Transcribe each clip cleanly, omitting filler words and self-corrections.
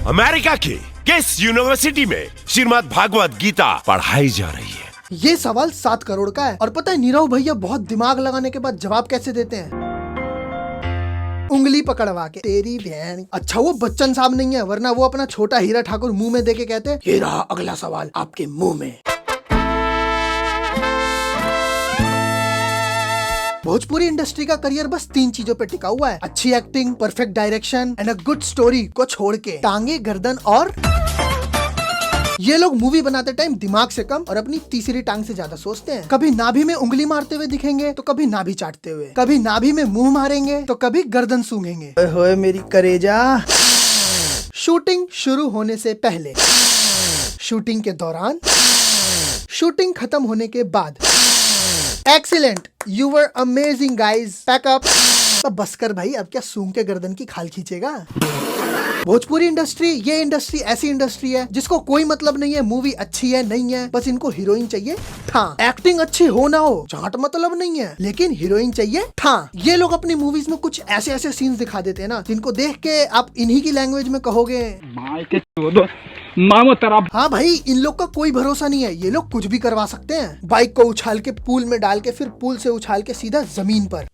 America की किस university में श्रीमद् भागवत गीता पढ़ाई जा रही है? ये सवाल 7 करोड़ का है। और पता है नीरव भैया बहुत दिमाग लगाने के बाद जवाब कैसे देते हैं? उंगली पकड़वा के। तेरी बहन। अच्छा वो बच्चन साहब नहीं है, वरना वो अपना छोटा हीरा ठाकुर मुंह में देके कहते हैं ये रहा अगला सवाल आपके मुंह में। भोजपुरी इंडस्ट्री का करियर बस 3 चीजों पे टिका हुआ है, अच्छी acting, perfect direction and a good story को छोड़ के। टांगे, गर्दन और ये लोग मूवी बनाते टाइम दिमाग से कम और अपनी तीसरी टांग से ज्यादा सोचते हैं। कभी नाभि में उंगली मारते हुए दिखेंगे तो कभी नाभि चाटते हुए, कभी नाभि में मुंह मारेंगे तो कभी गर्दन सूंघेंगे। ओए मेरी करेजा। शूटिंग शुरू होने से पहले, शूटिंग के दौरान, शूटिंग खत्म होने के बाद। Excellent, you were amazing guys, pack up. बस कर भाई, अब क्या सूंघ के गर्दन की खाल खींचेगा? भोजपुरी इंडस्ट्री ये इंडस्ट्री ऐसी इंडस्ट्री है जिसको कोई मतलब नहीं है मूवी अच्छी है नहीं है, बस इनको हीरोइन चाहिए ठा। एक्टिंग अच्छी हो ना हो झाट मतलब नहीं है, लेकिन हीरोइन चाहिए ठा। ये लोग अपनी मूवीज में कुछ ऐसे ऐसे सीन्स दिखा देते हैं ना, जिनको देख के आप इन्हीं की लैंग्वेज में कहोगे हाँ भाई, इन लोग का कोई भरोसा नहीं है, ये लोग कुछ भी करवा सकते हैं। बाइक को उछाल के पूल में डाल के फिर पूल से उछाल के सीधा जमीन पर।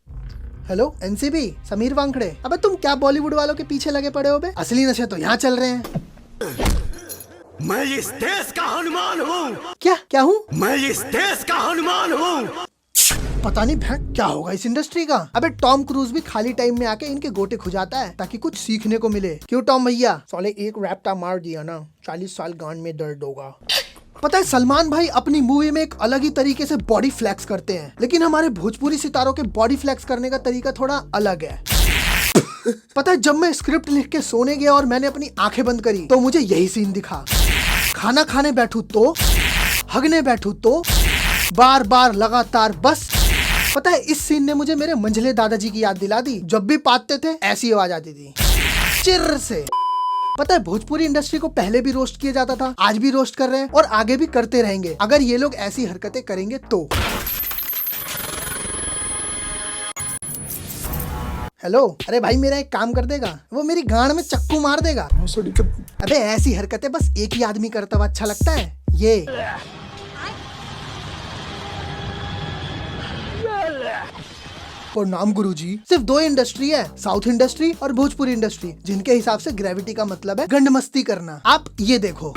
हेलो एनसीबी, समीर वांखड़े, अबे तुम क्या बॉलीवुड वालों के पीछे लगे पड़े हो बे? असली नशे तो यहाँ चल रहे हैं। मैं इस देश का हनुमान हूँ। क्या हूँ? मैं इस देश का हनुमान हूँ। पता नहीं भैंक क्या होगा इस इंडस्ट्री का। अबे टॉम क्रूज भी खाली टाइम में आके इनके गोटे खुजाता है ताकि कुछ सीखने को मिले। क्यों टॉम भैया? साले एक रैप्टा मार दिया ना, 40 साल गांड में दर्द होगा। पता है सलमान भाई अपनी मूवी में एक अलग ही तरीके से बॉडी फ्लैक्स करते हैं, लेकिन हमारे भोजपुरी सितारों के बॉडी फ्लैक्स करने का तरीका थोड़ा अलग है। पता है जब मैं स्क्रिप्ट लिख के सोने गया और मैंने अपनी आंखें बंद करी तो मुझे यही सीन दिखा। खाना खाने बैठू तो, हगने बैठू तो, बार बार लगातार बस। पता है इस सीन ने मुझे मेरे मंझले दादाजी की याद दिला दी। जब भी पाते थे ऐसी आवाज आती थी, चिर से। पता है भोजपुरी इंडस्ट्री को पहले भी रोस्ट किया जाता था, आज भी रोस्ट कर रहे हैं और आगे भी करते रहेंगे अगर ये लोग ऐसी हरकतें करेंगे तो। हेलो, अरे भाई मेरा एक काम कर देगा? वो मेरी गांड में चक्कू मार देगा। अबे ऐसी हरकतें बस एक ही आदमी करता हुआ अच्छा लगता है। ये प्रणाम गुरुजी। सिर्फ 2 इंडस्ट्री है, साउथ इंडस्ट्री और भोजपुरी इंडस्ट्री, जिनके हिसाब से ग्रेविटी का मतलब है गंड मस्ती करना। आप ये देखो,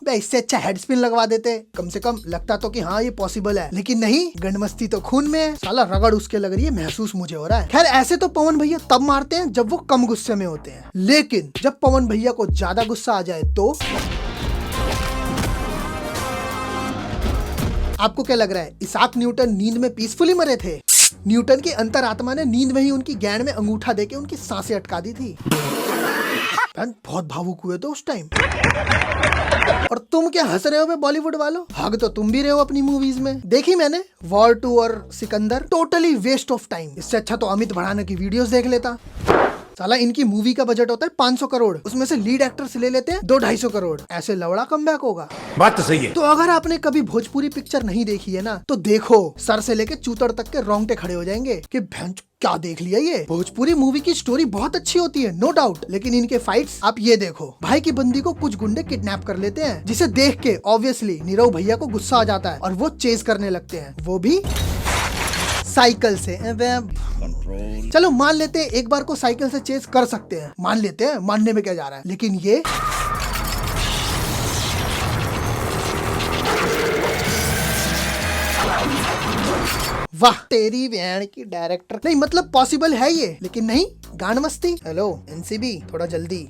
इससे अच्छा हेड स्पिन लगवा देते, कम से कम लगता तो कि हाँ ये पॉसिबल है, लेकिन नहीं, गंड मस्ती तो खून में है। साला रगड़ उसके लग रही है, महसूस मुझे हो रहा है। खैर ऐसे तो पवन भैया तब मारते हैं जब वो कम गुस्से में होते हैं, लेकिन जब पवन भैया को ज्यादा गुस्सा आ जाए तो। आपको क्या लग रहा है इसाक न्यूटन नींद में पीसफुली मरे थे? न्यूटन की अंतरात्मा ने नींद में ही उनकी गैंड में अंगूठा देके उनकी सांसें अटका दी थी। बहुत भावुक हुए थे उस टाइम। और तुम क्या हंस रहे हो बे बॉलीवुड वालों? हग तो तुम भी रहे हो अपनी मूवीज में। देखी मैंने वॉर 2 और Sikandar, totally waste of time. इससे अच्छा तो अमित भड़ाना की वीडियोस देख लेता। साला इनकी मूवी का बजट होता है 500 करोड़, उसमें से लीड एक्टर से ले लेते हैं 200-250 करोड़। ऐसे लवड़ा कमबैक होगा? बात तो सही है। तो अगर आपने कभी भोजपुरी पिक्चर नहीं देखी है ना, तो देखो, सर से लेके चूतड़ तक के रोंगटे खड़े हो जाएंगे कि भैंस क्या देख लिया ये। भोजपुरी मूवी की स्टोरी बहुत अच्छी होती है, नो डाउट, लेकिन इनके फाइट्स आप ये देखो। भाई की बंदी को कुछ गुंडे किडनैप कर लेते हैं, जिसे देख के ऑब्वियसली नीरव भैया को गुस्सा आ जाता है और वो चेज करने लगते हैं, वो भी साइकिल से। चलो मान लेते हैं एक बार को साइकिल से चेज कर सकते हैं, मान लेते हैं, मानने में क्या जा रहा है, लेकिन ये वाह तेरी बहन की डायरेक्टर। नहीं मतलब पॉसिबल है ये, लेकिन नहीं, गांड मस्ती। हेलो एनसीबी, थोड़ा जल्दी।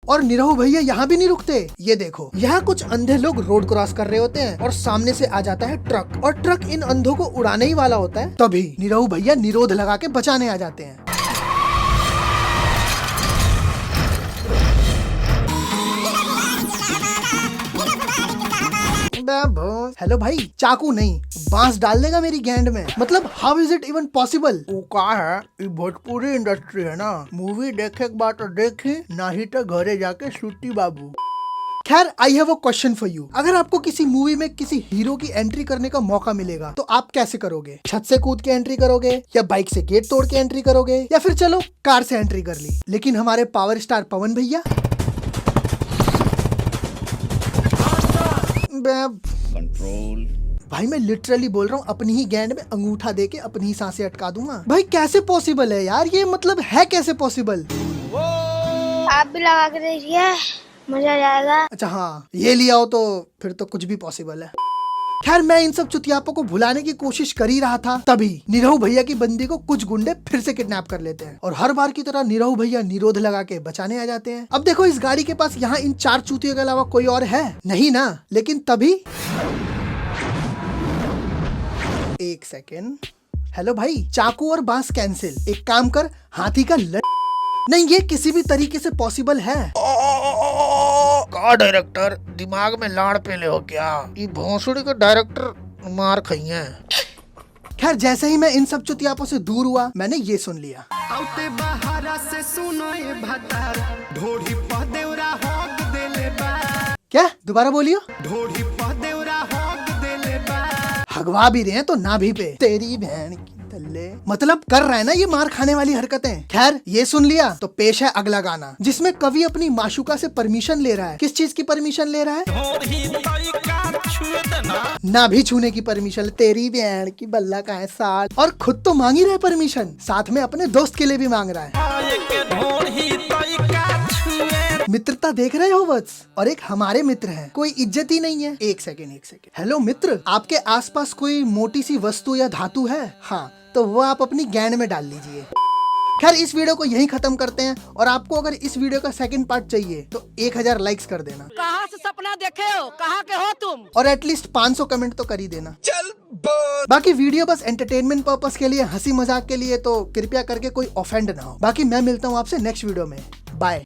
और निरहु भैया यहाँ भी नहीं रुकते। ये देखो, यहाँ कुछ अंधे लोग रोड क्रॉस कर रहे होते हैं और सामने से आ जाता है ट्रक, और ट्रक इन अंधों को उड़ाने ही वाला होता है। तभी निरहु भैया निरोध लगा के बचाने आ जाते हैं। हेलो भाई, चाकू नहीं, बांस डाल देगा मेरी गैंड में। मतलब how is it even possible? वो का है, ये भोजपुरी इंडस्ट्री है ना, मूवी देखे के बाद तो देखी, नहीं तो घरे जाके सूती बाबू। खैर I have a question for you. अगर आपको किसी मूवी में किसी हीरो की एंट्री करने का मौका मिलेगा तो आप कैसे करोगे? छत से कूद के एंट्री करोगे, या बाइक से गेट तोड़ के एंट्री करोगे, या फिर चलो कार से एंट्री कर ली? लेकिन हमारे पावर स्टार पवन भैया कंट्रोल। भाई मैं लिटरली बोल रहा हूँ, अपनी ही गेंद में अंगूठा दे के अपनी ही सांसें अटका दूंगा। भाई कैसे पॉसिबल है यार ये, मतलब है कैसे पॉसिबल? आप भी लगा के देखिए, मजा आ जाएगा। अच्छा हाँ, ये लिया हो तो फिर तो कुछ भी पॉसिबल है। खैर मैं इन सब चुतियापों को भुलाने की कोशिश कर ही रहा था, तभी निरहु भैया की बंदी को कुछ गुंडे फिर से किडनैप कर लेते हैं और हर बार की तरह निरहु भैया निरोध लगा के बचाने आ जाते हैं। अब देखो इस गाड़ी के पास यहाँ इन 4 चूतियों के अलावा कोई और है नहीं ना, लेकिन तभी एक सेकेंड, हेलो भाई, चाकू और बांस कैंसिल, एक काम कर हाथी का नहीं, ये किसी भी तरीके से पॉसिबल है। का डायरेक्टर दिमाग में लाड़ पे ले हो क्या? ये भोसड़ी का डायरेक्टर मार खाई है। खैर जैसे ही मैं इन सब चुतियापों से दूर हुआ, मैंने ये सुन लिया। आउते बहारा से सुनो ये भतार, ढोढ़ी पदेवरा होग देले बा। क्या? दोबारा बोलियो। ढोढ़ी पदेवरा होग देले बा। हगवा भी रहे हैं तो ना भी पे, तेरी बहन की तल्ले। मतलब कर रहा है ना ये मार खाने वाली हरकतें। खैर ये सुन लिया तो पेश है अगला गाना, जिसमें कवि अपनी माशुका से परमिशन ले रहा है। किस चीज की परमिशन ले रहा है? ना भी छूने की परमिशन। तेरी बहन की बल्ला का है साल। और खुद तो मांग ही रहा है परमिशन, साथ में अपने दोस्त के लिए भी मांग रहा है। मित्रता देख रहे हो वत्स? और एक हमारे मित्र हैं, कोई इज्जत ही नहीं है। एक सेकेंड। हेलो मित्र, आपके आसपास कोई मोटी सी वस्तु या धातु है? हाँ तो वो आप अपनी गेंद में डाल लीजिए। खैर इस वीडियो को यहीं खत्म करते हैं, और आपको अगर इस वीडियो का सेकंड पार्ट चाहिए तो 1000 लाइक्स कर देना। कहाँ से सपना देखे हो, कहाँ के हो तुम? और एटलीस्ट 500 कमेंट तो कर ही देना। बाकी वीडियो बस एंटरटेनमेंट पर्पस के लिए, हंसी मजाक के लिए, तो कृपया करके कोई ऑफेंड ना हो। बाकी मैं मिलता हूँ आपसे नेक्स्ट वीडियो में। बाय।